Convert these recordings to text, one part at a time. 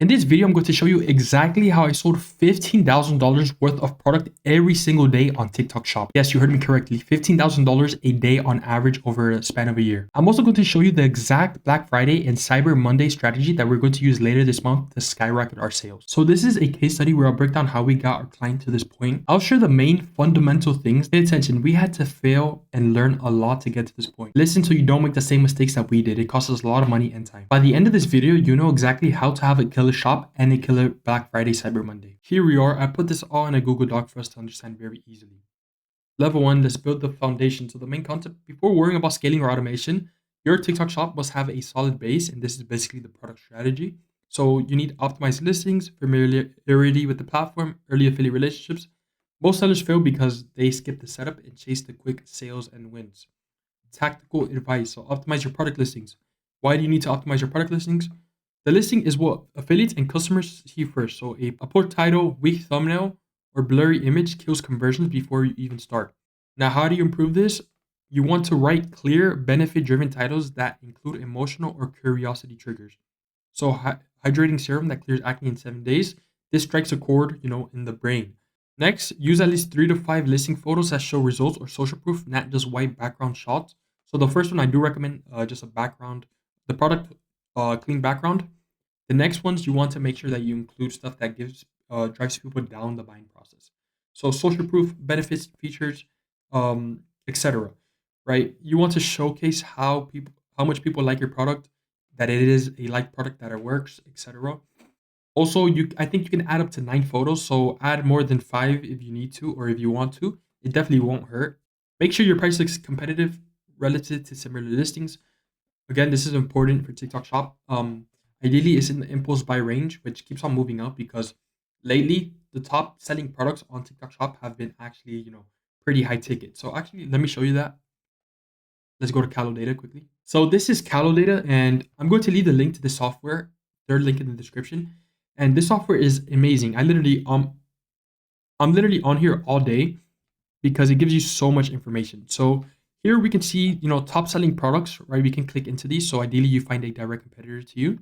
In this video, I'm going to show you exactly how I sold $15,000 worth of product every single day on TikTok Shop. Yes, you heard me correctly, $15,000 a day on average over a span of a year. I'm also going to show you the exact Black Friday and Cyber Monday strategy that we're going to use later this month to skyrocket our sales. So this is a case study where I'll break down how we got our client to this point. I'll share the main fundamental things. Pay attention, we had to fail and learn a lot to get to this point. Listen so you don't make the same mistakes that we did. It cost us a lot of money and time. By the end of this video, you know exactly how to have a killer shop and a killer Black Friday Cyber Monday. Here we are. I put this all in a Google Doc for us to understand very easily. Level 1, let's build the foundation. So the main concept, before worrying about scaling or automation, your TikTok shop must have a solid base, and this is basically the product strategy. So you need optimized listings, familiarity with the platform, early affiliate relationships. Most sellers fail because they skip the setup and chase the quick sales and wins. Tactical advice. So optimize your product listings. Why do you need to optimize your product listings? The listing is what affiliates and customers see first. So a poor title, weak thumbnail, or blurry image kills conversions before you even start. Now, how do you improve this? You want to write clear, benefit-driven titles that include emotional or curiosity triggers. So hydrating serum that clears acne in 7 days. This strikes a chord, in the brain. Next, use at least 3 to 5 listing photos that show results or social proof, not just white background shots. So the first one I do recommend just a background, the product clean background. The next ones you want to make sure that you include stuff that drives people down the buying process. So social proof, benefits, features, etc. Right? You want to showcase how much people like your product, that it is a like product, that it works, etc. Also, I think you can add up to 9 photos. So add more than 5 if you need to or if you want to. It definitely won't hurt. Make sure your price looks competitive relative to similar listings. Again, this is important for TikTok Shop. Ideally, it's in the impulse buy range, which keeps on moving up because lately the top selling products on TikTok Shop have been actually, pretty high ticket. So actually, let me show you that. Let's go to Calo Data quickly. So this is Calo Data, and I'm going to leave the link to the software. Third link in the description. And this software is amazing. I'm literally on here all day because it gives you so much information. So here we can see, top selling products, right? We can click into these. So ideally you find a direct competitor to you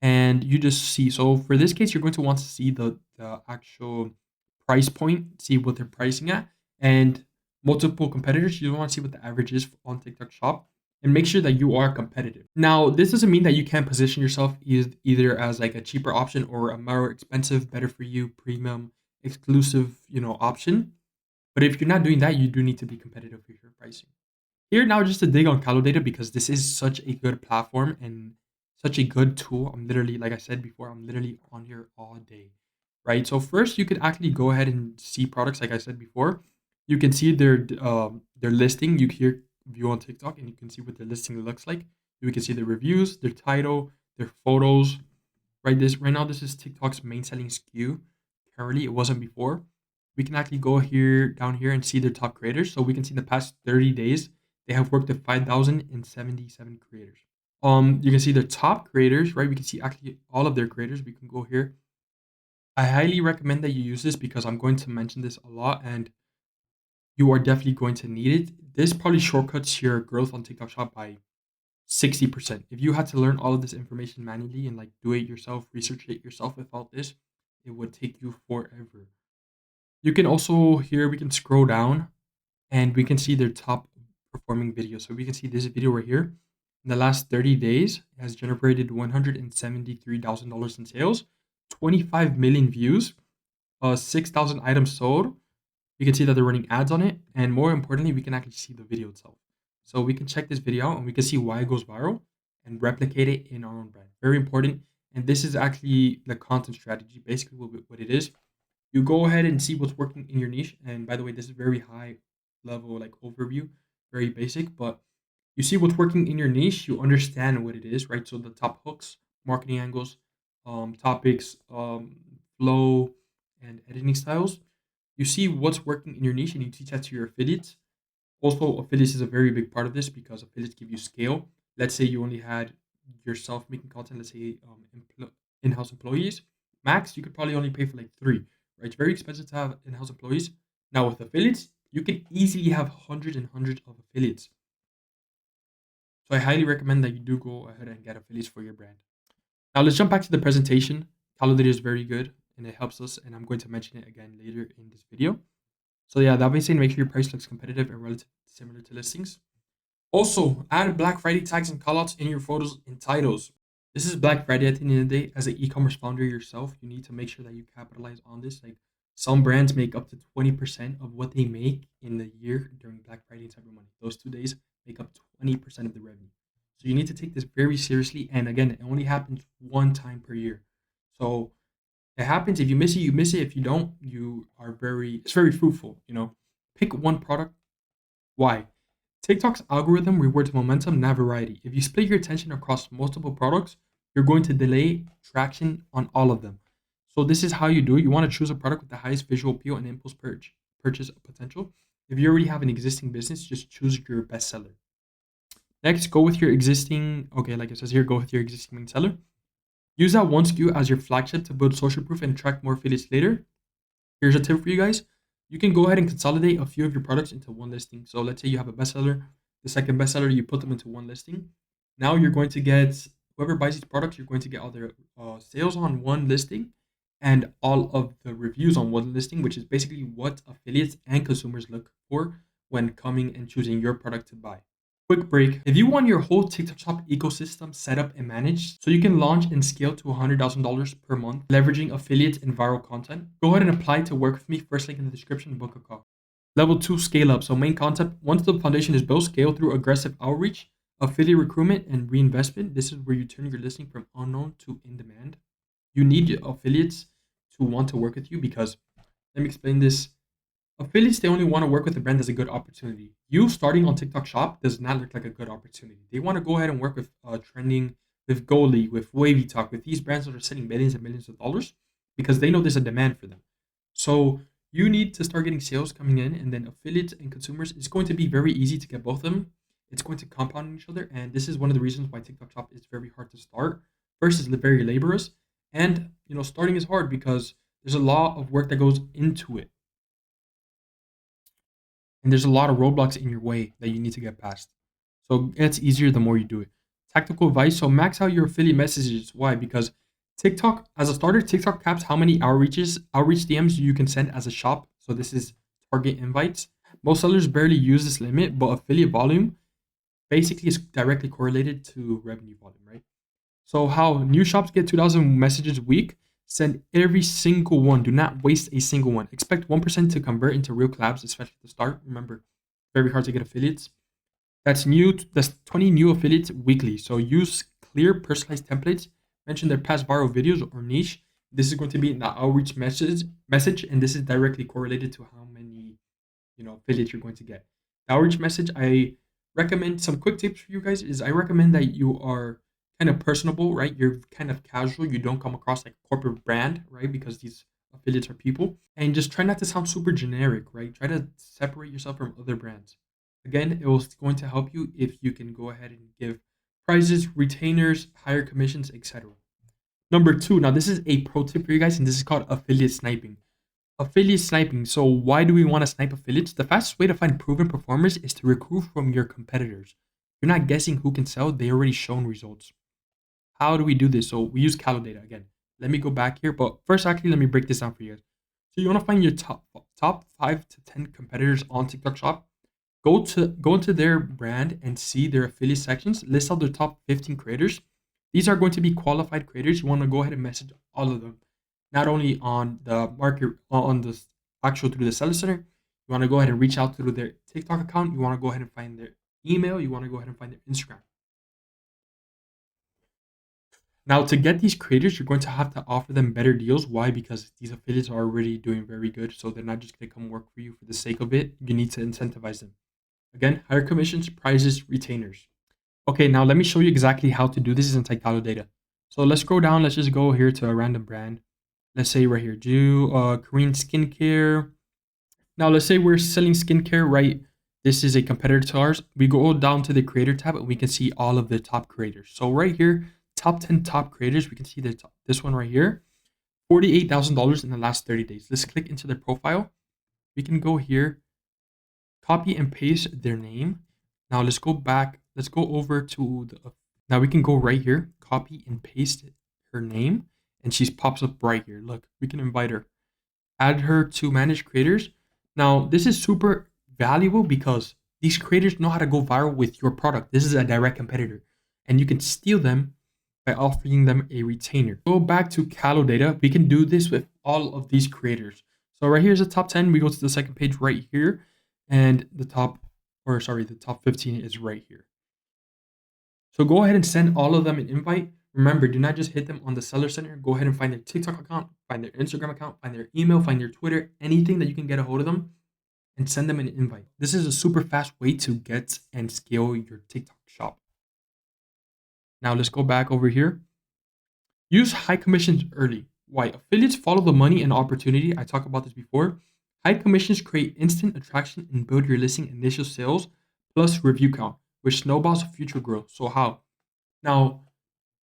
and you just see. So for this case, you're going to want to see the actual price point, see what they're pricing at, and multiple competitors. You want to see what the average is on TikTok Shop and make sure that you are competitive. Now, this doesn't mean that you can't position yourself either as like a cheaper option or a more expensive, better for you, premium, exclusive, option. But if you're not doing that, you do need to be competitive with your pricing. Here now, just to dig on Calo Data because this is such a good platform and such a good tool. I'm literally, like I said before, I'm literally on here all day, right? So first, you could actually go ahead and see products, like I said before. You can see their listing. You can here view on TikTok, and you can see what their listing looks like. You can see their reviews, their title, their photos. Right now, this is TikTok's main selling SKU. Currently, it wasn't before. We can actually go here down here and see their top creators. So we can see in the past 30 days, they have worked with 5,077 creators. You can see their top creators, right? We can see actually all of their creators. We can go here. I highly recommend that you use this because I'm going to mention this a lot and you are definitely going to need it. This probably shortcuts your growth on TikTok Shop by 60%. If you had to learn all of this information manually and like do it yourself, research it yourself without this, it would take you forever. You can also here we can scroll down and we can see their top performing videos. So we can see this video right here. In the last 30 days, it has generated $173,000 in sales, 25 million views, 6,000 items sold. We can see that they're running ads on it, and more importantly, we can actually see the video itself. So we can check this video out and we can see why it goes viral and replicate it in our own brand. Very important. And this is actually the content strategy. Basically, what it is, you go ahead and see what's working in your niche. And by the way, this is very high level, like overview, very basic, but you see what's working in your niche, you understand what it is, right? So the top hooks, marketing angles, topics, flow, and editing styles. You see what's working in your niche and you teach that to your affiliates. Also, affiliates is a very big part of this because affiliates give you scale. Let's say you only had yourself making content, let's say in-house employees. Max, you could probably only pay for like 3, right? It's very expensive to have in-house employees. Now with affiliates, you can easily have hundreds and hundreds of affiliates. So I highly recommend that you do go ahead and get affiliates for your brand. Now let's jump back to the presentation. Calculator is very good and it helps us, and I'm going to mention it again later in this video. So yeah, that means make sure your price looks competitive and relative similar to listings. Also, add Black Friday tags and callouts in your photos and titles. This is Black Friday at the end of the day. As an e-commerce founder yourself, you need to make sure that you capitalize on this. Like some brands make up to 20% of what they make in the year during Black Friday and Cyber Monday. Those 2 days make up 20% of the revenue. So you need to take this very seriously. And again, it only happens one time per year. So it happens. If you miss it, you miss it. If you don't, it's very fruitful. Pick one product. Why? TikTok's algorithm rewards momentum, not variety. If you split your attention across multiple products, you're going to delay traction on all of them. So this is how you do it. You want to choose a product with the highest visual appeal and impulse purchase potential. If you already have an existing business, just choose your best seller. Next, go with your existing, okay, like it says here, go with your existing main seller. Use that one SKU as your flagship to build social proof and attract more affiliates later. Here's a tip for you guys. You can go ahead and consolidate a few of your products into one listing. So let's say you have a bestseller, the second bestseller, you put them into one listing. Now you're going to get, whoever buys these products, you're going to get all their sales on one listing and all of the reviews on one listing, which is basically what affiliates and consumers look for when coming and choosing your product to buy. Quick break. If you want your whole TikTok shop ecosystem set up and managed so you can launch and scale to $100,000 per month, leveraging affiliates and viral content, go ahead and apply to work with me. First link in the description, book a call. Level 2, scale up. So main concept, once the foundation is built, scale through aggressive outreach, affiliate recruitment, and reinvestment. This is where you turn your listing from unknown to in demand. You need affiliates to want to work with you because, let me explain this. Affiliates, they only want to work with a brand that's a good opportunity. You starting on TikTok Shop does not look like a good opportunity. They want to go ahead and work with trending, with Goalie, with Wavy Talk, with these brands that are selling millions and millions of dollars because they know there's a demand for them. So you need to start getting sales coming in, and then affiliates and consumers. It's going to be very easy to get both of them. It's going to compound each other, and this is one of the reasons why TikTok Shop is very hard to start. First, it's very laborious, and starting is hard because there's a lot of work that goes into it. And there's a lot of roadblocks in your way that you need to get past. So it's easier the more you do it. Tactical advice. So max out your affiliate messages. Why? Because TikTok, as a starter, TikTok caps how many outreach DMs you can send as a shop. So this is target invites. Most sellers barely use this limit, but affiliate volume basically is directly correlated to revenue volume, right? So how new shops get 2,000 messages a week. Send every single one. Do not waste a single one. Expect 1% to convert into real collabs, especially at the start. Remember, very hard to get affiliates. That's 20 new affiliates weekly. So use clear, personalized templates. Mention their past viral videos or niche. This is going to be in the outreach message, and this is directly correlated to how many affiliates you're going to get. The outreach message, I recommend some quick tips for you guys. I recommend that you are kind of personable, right? You're kind of casual. You don't come across like a corporate brand, right? Because these affiliates are people. And just try not to sound super generic, right? Try to separate yourself from other brands. Again, it was going to help you if you can go ahead and give prizes, retainers, higher commissions, etc. Number 2, now this is a pro tip for you guys, and this is called affiliate sniping. Affiliate sniping. So why do we want to snipe affiliates? The fastest way to find proven performers is to recruit from your competitors. You're not guessing who can sell. They already shown results. How do we do this? So we use calculator again. Let me go back here, but first, actually, let me break this down for you guys. So you want to find your top 5 to 10 competitors on TikTok Shop. Go into their brand and see their affiliate sections. List out their top 15 creators. These are going to be qualified creators. You want to go ahead and message all of them, not only on the market, on the actual through the seller center. You want to go ahead and reach out through their TikTok account. You want to go ahead and find their email. You want to go ahead and find their Instagram. Now, to get these creators, you're going to have to offer them better deals. Why? Because these affiliates are already doing very good. So they're not just going to come work for you for the sake of it. You need to incentivize them. Again, higher commissions, prizes, retainers. Okay, now let me show you exactly how to do this inside Calo Data. So let's scroll down. Let's just go here to a random brand. Let's say right here, do Korean skincare. Now, let's say we're selling skincare, right? This is a competitor to ours. We go down to the creator tab and we can see all of the top creators. So right here, top 10 top creators, we can see this one right here, $48,000 in the last 30 days. Let's click into their profile. We can go here, copy and paste their name. Now let's go back. Let's go over to now we can go right here, copy and paste her name and she pops up right here. Look, we can invite her, add her to manage creators. Now, this is super valuable because these creators know how to go viral with your product. This is a direct competitor, and you can steal them by offering them a retainer. Go back to Calo data. We can do this with all of these creators. So right here's the top 10. We go to the second page right here, and the top 15 is right here. So go ahead and send all of them an invite. Remember, do not just hit them on the seller center. Go ahead and find their TikTok account, find their Instagram account, find their email, find their Twitter, anything that you can get a hold of them, and send them an invite. This is a super fast way to get and scale your TikTok shop. Now let's go back over here. Use high commissions early. Why? Affiliates follow the money and opportunity. I talked about this before. High commissions create instant attraction and build your listing initial sales plus review count, which snowballs future growth. So how? Now,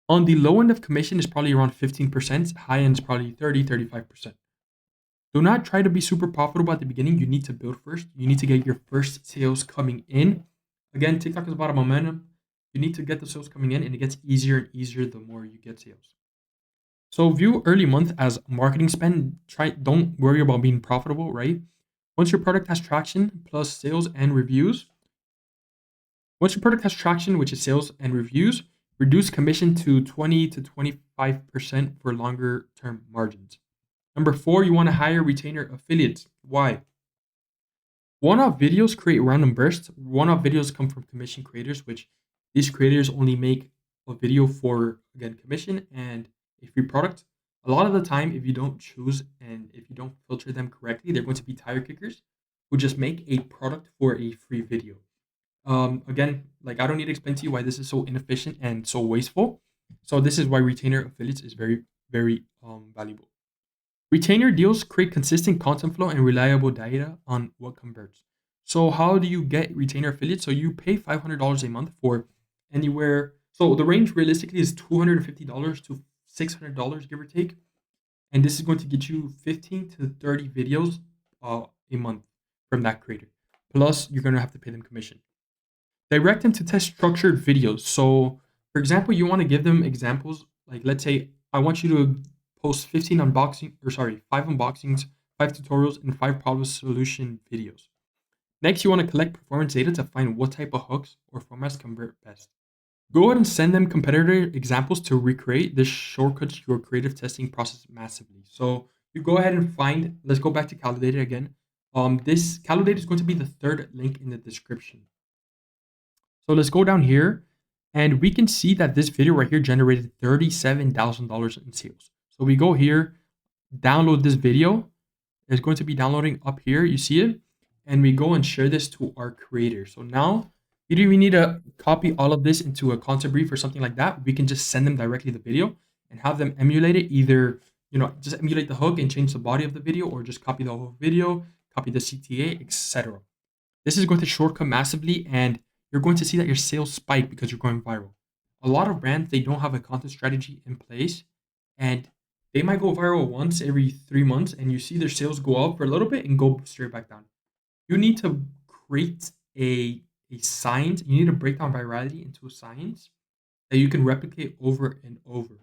on the low end of commission is probably around 15%. High end is probably 30, 35%. Do not try to be super profitable at the beginning. You need to build first. You need to get your first sales coming in. Again, TikTok is about a momentum. You need to get the sales coming in, and it gets easier and easier the more you get sales. So view early month as marketing spend. Don't worry about being profitable, right? Once your product has traction plus sales and reviews, once your product has traction, which is sales and reviews, reduce commission to 20 to 25% for longer term margins. Number 4, you want to hire retainer affiliates. Why? One-off videos create random bursts. One-off videos come from commission creators, which these creators only make a video for, again, commission and a free product. A lot of the time, if you don't choose and if you don't filter them correctly, they're going to be tire kickers who just make a product for a free video. Again, like I don't need to explain to you why this is so inefficient and so wasteful. So this is why retainer affiliates is very, very valuable. Retainer deals create consistent content flow and reliable data on what converts. So how do you get retainer affiliates? So you pay $500 a month for anywhere. So the range realistically is $250 to $600, give or take. And this is going to get you 15 to 30 videos a month from that creator. Plus, you're going to have to pay them commission. Direct them to test structured videos. So, for example, you want to give them examples. Like, let's say I want you to post 5 unboxings, 5 tutorials, and 5 problem solution videos. Next, you want to collect performance data to find what type of hooks or formats convert best. Go ahead and send them competitor examples to recreate. This shortcuts your creative testing process massively. So you go ahead and find, let's go back to Calculator again. This Calculator is going to be the third link in the description. So let's go down here and we can see that this video right here generated $37,000 in sales. So we go here, download this video. It's going to be downloading up here. You see it? And we go and share this to our creator. So now you don't even need to copy all of this into a content brief or something like that. We can just send them directly the video and have them emulate it. Either, just emulate the hook and change the body of the video, or just copy the whole video, copy the CTA, etc. This is going to shortcut massively, and you're going to see that your sales spike because you're going viral. A lot of brands, they don't have a content strategy in place, and they might go viral once every 3 months, and you see their sales go up for a little bit and go straight back down. You need to create a science. You need to break down virality into a science that you can replicate over and over.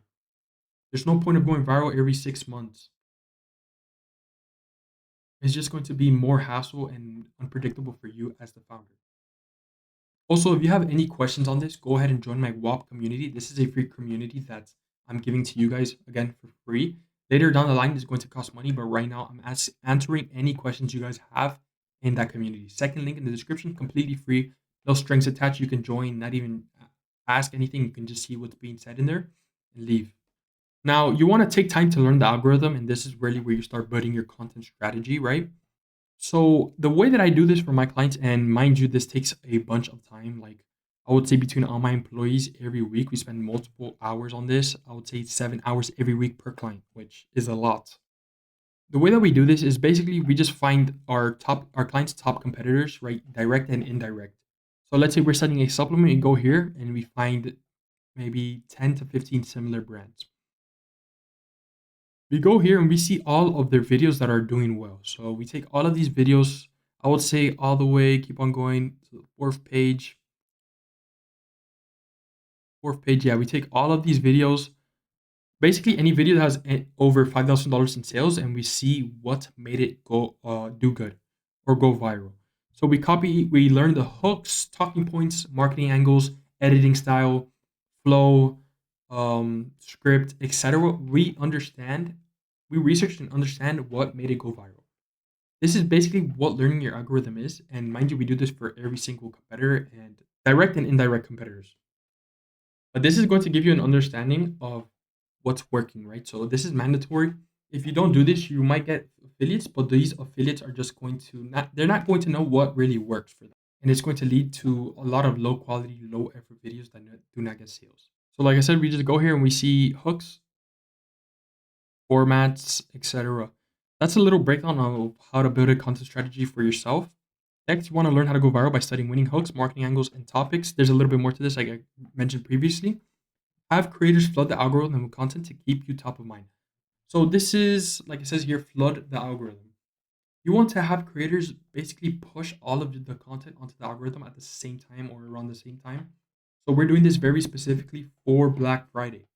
There's no point of going viral every 6 months. It's just going to be more hassle and unpredictable for you as the founder. Also, if you have any questions on this, go ahead and join my WAP community. This is a free community that I'm giving to you guys, again, for free. Later down the line, it's going to cost money, but right now I'm answering any questions you guys have in that community. Second link in the description, completely free, no strings attached. You can join, not even ask anything. You can just see what's being said in there and leave. Now, you want to take time to learn the algorithm, and this is really where you start building your content strategy, right? So the way that I do this for my clients, and mind you, this takes a bunch of time. Like I would say between all my employees every week, we spend multiple hours on this. I would say 7 hours every week per client, which is a lot. The way that we do this is basically we just find our clients' top competitors, right? Direct and indirect. So let's say we're selling a supplement, and go here and we find maybe 10 to 15 similar brands. We go here and we see all of their videos that are doing well. So we take all of these videos, I would say all the way, keep on going to the fourth page. Yeah, we take all of these videos. Basically any video that has over $5,000 in sales, and we see what made it go do good or go viral. So we learn the hooks, talking points, marketing angles, editing style, flow, script, etc. We researched and understand what made it go viral. This is basically what learning your algorithm is, and mind you, we do this for every single competitor and direct and indirect competitors. But this is going to give you an understanding of what's working, right? So this is mandatory. If you don't do this, you might get affiliates, but these affiliates are just going to they're not going to know what really works for them. And it's going to lead to a lot of low quality, low effort videos that do not get sales. So like I said, we just go here and we see hooks, formats, etc. That's a little breakdown of how to build a content strategy for yourself. Next, you want to learn how to go viral by studying winning hooks, marketing angles, and topics. There's a little bit more to this, like I mentioned previously. Have creators flood the algorithm with content to keep you top of mind. So this is, like it says here, flood the algorithm. You want to have creators basically push all of the content onto the algorithm at the same time or around the same time. So we're doing this very specifically for Black Friday.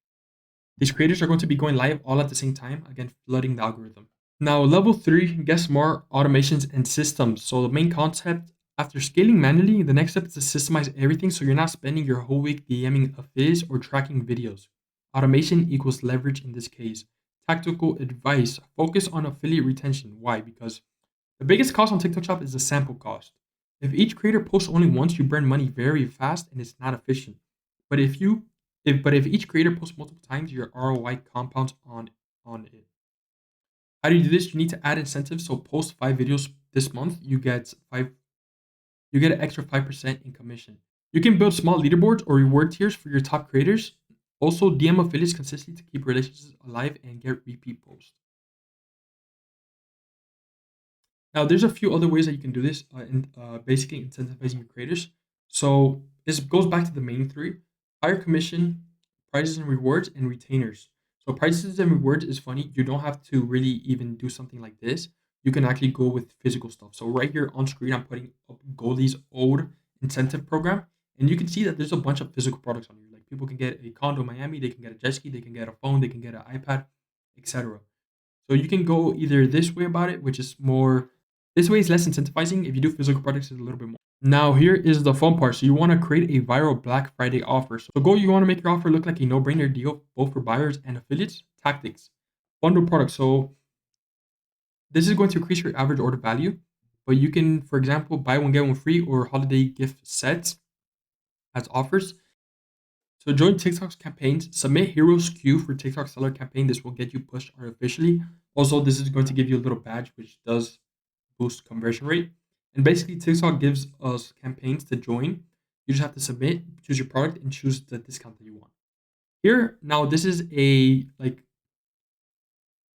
These creators are going to be going live all at the same time, again, flooding the algorithm. Now, level 3, get smart automations and systems. So the main concept, after scaling manually, the next step is to systemize everything so you're not spending your whole week DMing affiliates or tracking videos. Automation equals leverage in this case. Tactical advice, focus on affiliate retention. Why? Because the biggest cost on TikTok Shop is the sample cost. If each creator posts only once, you burn money very fast and it's not efficient. But if each creator posts multiple times, your ROI compounds on it. How do you do this? You need to add incentives. So post 5 videos this month, you get an extra 5% in commission. You can build small leaderboards or reward tiers for your top creators. Also, DM affiliates consistently to keep relationships alive and get repeat posts. Now, there's a few other ways that you can do this, basically incentivizing your creators. So this goes back to the main three: higher commission, prizes and rewards, and retainers. So prizes and rewards is funny. You don't have to really even do something like this. You can actually go with physical stuff. So right here on screen, I'm putting up Goldie's old incentive program, and you can see that there's a bunch of physical products on here. Like people can get a condo in Miami, they can get a jet ski, they can get a phone, they can get an iPad, etc. So you can go either this way about it, which is more this way is less incentivizing. If you do physical products, it's a little bit more. Now here is the fun part. So you want to create a viral Black Friday offer. So go, you want to make your offer look like a no-brainer deal, both for buyers and affiliates. Tactics, bundle products. So this is going to increase your average order value, but you can, for example, buy one get one free or holiday gift sets as offers. So join TikTok's campaigns, submit Heroes Q for TikTok seller campaign. This will get you pushed artificially. Also, this is going to give you a little badge, which does boost conversion rate. And basically, TikTok gives us campaigns to join. You just have to submit, choose your product, and choose the discount that you want. Here, now this is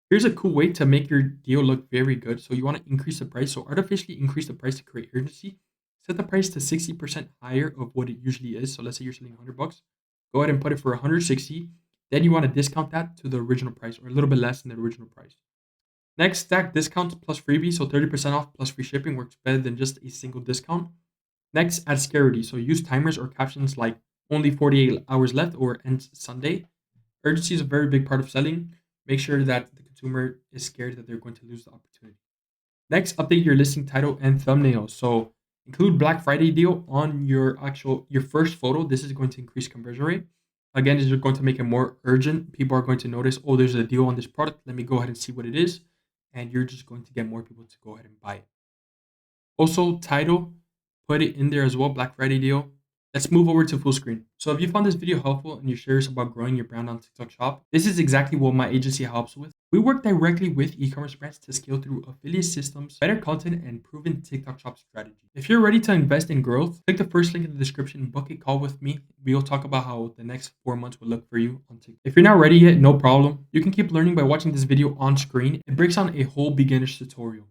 here's a cool way to make your deal look very good. So you want to increase the price. So artificially increase the price to create urgency. Set the price to 60% higher of what it usually is. So let's say you're selling $100. Go ahead and put it for 160. Then you want to discount that to the original price or a little bit less than the original price. Next, stack discounts plus freebie. So 30% off plus free shipping works better than just a single discount. Next, add scarcity. So use timers or captions like only 48 hours left or ends Sunday. Urgency is a very big part of selling. Make sure that the consumer is scared that they're going to lose the opportunity. Next, update your listing title and thumbnail. So include Black Friday deal on your first photo. This is going to increase conversion rate. Again, this is going to make it more urgent. People are going to notice, oh, there's a deal on this product. Let me go ahead and see what it is. And you're just going to get more people to go ahead and buy it. Also, title, put it in there as well, Black Friday deal. Let's move over to full screen. So if you found this video helpful and you're serious about growing your brand on TikTok Shop, this is exactly what my agency helps with. We work directly with e-commerce brands to scale through affiliate systems, better content, and proven TikTok Shop strategy. If you're ready to invest in growth, click the first link in the description, book a call with me. We'll talk about how the next 4 months will look for you on TikTok. If you're not ready yet, no problem. You can keep learning by watching this video on screen. It breaks down a whole beginner's tutorial.